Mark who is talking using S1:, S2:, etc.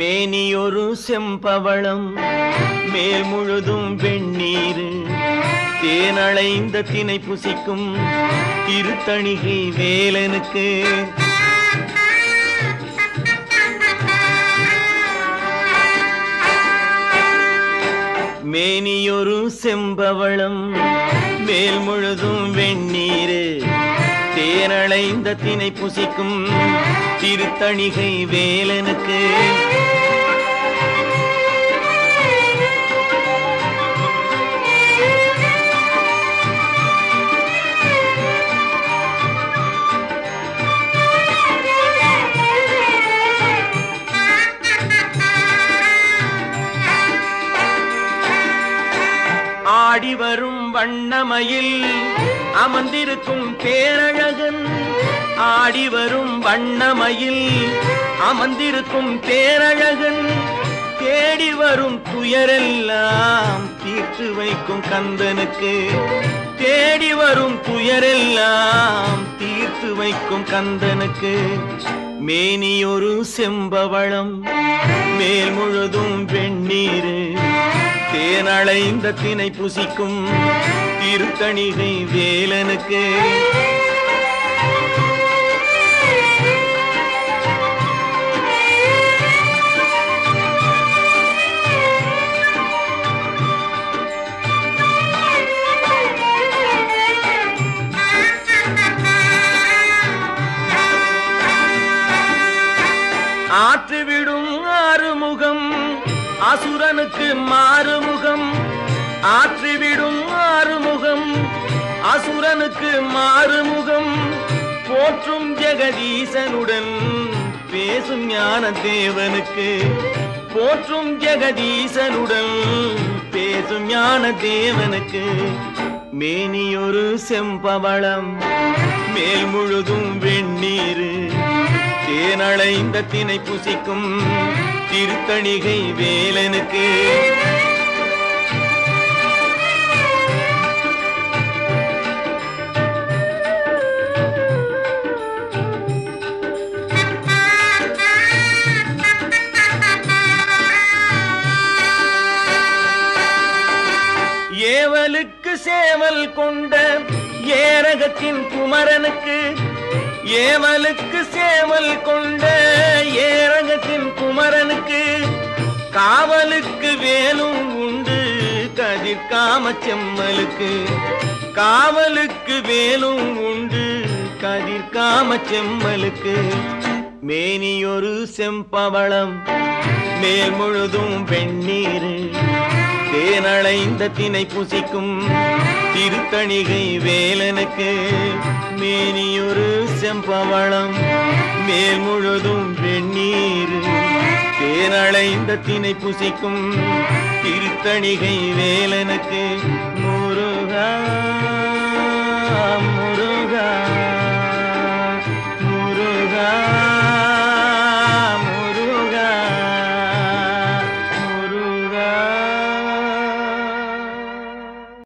S1: மேனியொரு செம்பவளம் மேல் முழுதும் வெண்ணீர் தேனளைந்த தினை புசிக்கும் திருத்தணிகை வேலனுக்கு மேனியொரு செம்பவளம் மேல் முழுதும் வெண்ணீர் தேனளைந்த தினை புசிக்கும் திருத்தணிகை வேலனுக்கு ஆடி வரும் வண்ணமயில் அமர்ந்திருக்கும் பேரழகன் ஆடி வரும் வண்ணமயில் அமர்ந்திருக்கும் பேரழகன் தேடி வரும் துயரெல்லாம் தீர்த்து வைக்கும் கந்தனுக்கு தேடி வரும் துயரெல்லாம் தீர்த்து வைக்கும் கந்தனுக்கு மேனியொரு செம்பவளம் மேல் முழுதும் வெண்ணீர் தேனளைந்த தினை புசிக்கும் திருத்தணிகை வேலனுக்கு ஆற்றுவிடும் ஆறுமுகம் அசுரனுக்கு மாறுமுகம் ஆற்றிவிடும் ஆறுமுகம் அசுரனுக்கு மாறுமுகம் போற்றும் ஜெகதீசனுடன் பேசும் ஞான தேவனுக்கு போற்றும் ஜெகதீசனுடன் பேசும் ஞான தேவனுக்கு மேனியொரு செம்பவளம் மேல் முழுதும் வெண்ணீர் தேனளைந்த தினை புசிக்கும் திருத்தணிகை வேலனுக்கு ஏவலுக்கு சேவல் கொண்ட ஏரகத்தின் குமரனுக்கு ஏவலுக்கு சேவல் கொண்ட ஏரகத்தின் குமரனுக்கு காவலுக்கு வேலும் உண்டு கதிர்காம செம்மலுக்கு காவலுக்கு வேலும் உண்டு கதிர்காம செம்மலுக்கு மேனியொரு செம்பவளம் மேல் முழுதும் வெண்ணீர் தேனளைந்த தினை புசிக்கும் திருத்தணிகை வேலனுக்கு மேனியொரு செம்பவளம் மேல் முழுதும் வெண்ணீர் தேனளைந்த தினை புசிக்கும் திருத்தணிகை வேலனுக்கு முருகா முருகா.